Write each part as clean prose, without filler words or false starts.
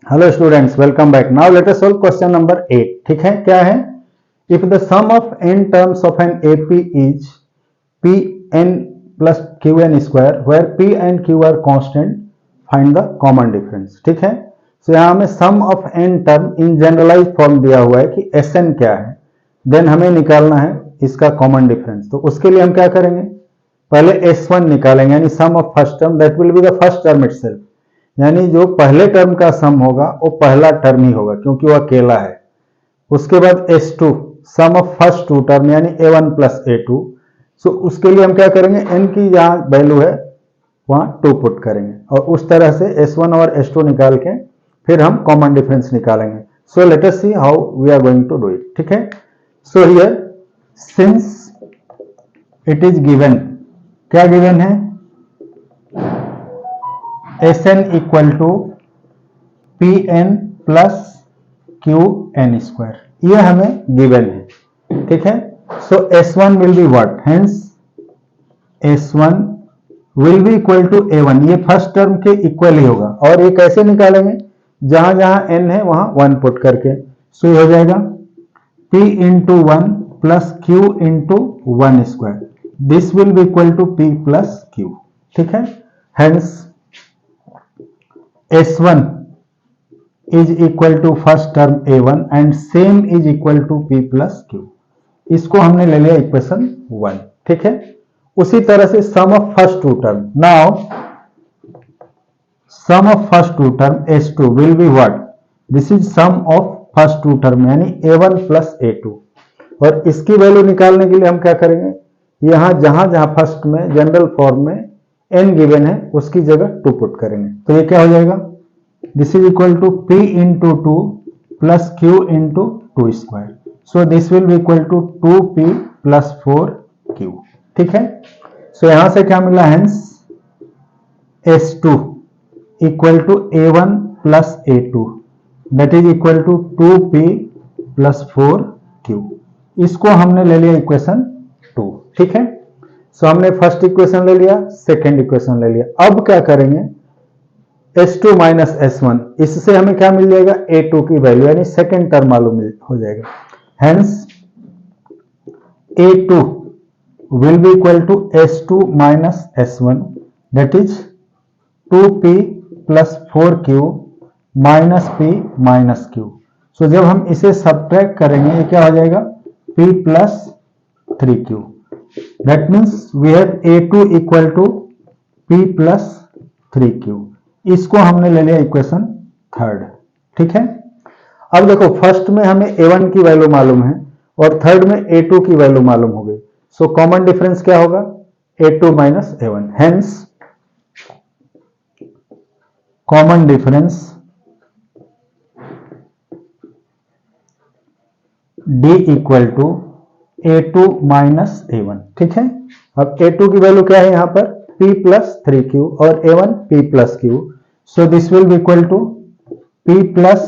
Hello students, welcome back. Now let us solve question number 8। ठीक है, क्या है? If the sum of n terms of an AP is pn plus qn square where p and q are constant, find the common difference. ठीक है, तो यहाँ हमें sum of n term in generalise form दिया हुआ है कि Sn क्या है, देन हमें निकालना है इसका कॉमन डिफरेंस। तो उसके लिए हम क्या करेंगे, पहले S1 निकालेंगे, यानी sum of first term, that will be the first term itself, यानी जो पहले टर्म का सम होगा वो पहला टर्म ही होगा क्योंकि वो अकेला है। उसके बाद S2 sum of first two term यानी A1 प्लस A2। सो उसके लिए हम क्या करेंगे, n की जहां वैल्यू है वहां 2 पुट करेंगे और उस तरह से S1 और S2 निकाल के फिर हम कॉमन डिफरेंस निकालेंगे। So let us see how we are going to do it. ठीक है, so here since it is given, क्या गिवन है, Sn equal to Pn plus Qn square, ये हमें गिवन है। ठीक है, so S1 will be what, hence S1 will be equal to A1, ये फर्स्ट टर्म के इक्वल ही होगा। और ये कैसे निकालेंगे, जहां जहां n है वहां 1 पुट करके। सो ये हो जाएगा P into 1 plus Q into 1 square, this will be equal to P plus Q। ठीक है, hence S1 is equal to first term A1 and same is equal to P plus Q। इसको हमने ले लिया इक्वेशन 1। ठीक है, उसी तरह से sum of first two term, now sum of first two term S2 will be what, this is sum of first two term यानी A1 प्लस A2। और इसकी वैल्यू निकालने के लिए हम क्या करेंगे, यहां जहां जहां फर्स्ट में जनरल फॉर्म में n गिवन है उसकी जगह 2 पुट करेंगे। तो ये क्या हो जाएगा, this is equal to P into 2 plus Q into 2 square. So this will be equal to 2P plus 4Q। ठीक है, सो यहां से क्या मिला, hence S2 equal to A1 plus A2 that is equal to 2P plus 4Q। इसको हमने ले लिया इक्वेशन 2। ठीक है, सो हमने फर्स्ट इक्वेशन ले लिया, सेकेंड इक्वेशन ले लिया। अब क्या करेंगे, S2 माइनस S1, इससे हमें क्या मिल जाएगा, A2 की वैल्यू यानी सेकेंड टर्म मालूम हो जाएगा। Hence A2 will be equal to S2 minus S1 that is 2P plus 4Q minus P minus Q। So जब हम इसे सब्ट्रैक्ट करेंगे ये क्या हो जाएगा, P plus 3Q। That means we have A2 equal to P plus 3Q। इसको हमने ले लिया इक्वेशन 3। ठीक है, अब देखो फर्स्ट में हमें A1 की वैल्यू मालूम है और थर्ड में A2 की वैल्यू मालूम हो गई। सो कॉमन डिफरेंस क्या होगा, A2 minus A1। Hence common difference D equal to A2 minus A1। ठीक है, अब A2 की वैल्यू क्या है, यहां पर P प्लस 3Q और A1 P plus Q। So this will be equal to P plus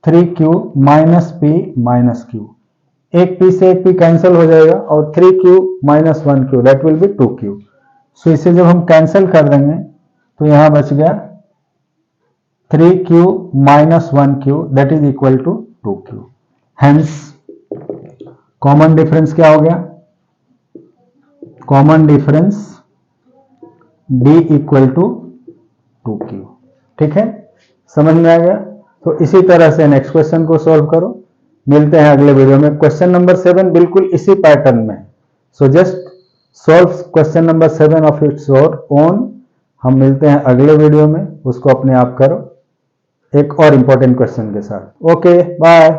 3Q minus P minus Q। एक P से एक P कैंसिल हो जाएगा और 3Q minus 1Q that will B 2Q। सो इसे जब हम कैंसिल कर देंगे तो यहां बच गया 3Q minus 1Q that is equal to 2Q। Hence common difference क्या हो गया, common difference D equal to 2Q। ठीक है, समझ में आ गया। तो इसी तरह से नेक्स्ट क्वेश्चन को सॉल्व करो। मिलते हैं अगले वीडियो में। क्वेश्चन नंबर 7 बिल्कुल इसी पैटर्न में, so just solve question number 7 of its own. हम मिलते हैं अगले वीडियो में, उसको अपने आप करो एक और इंपॉर्टेंट क्वेश्चन के साथ। Okay, bye.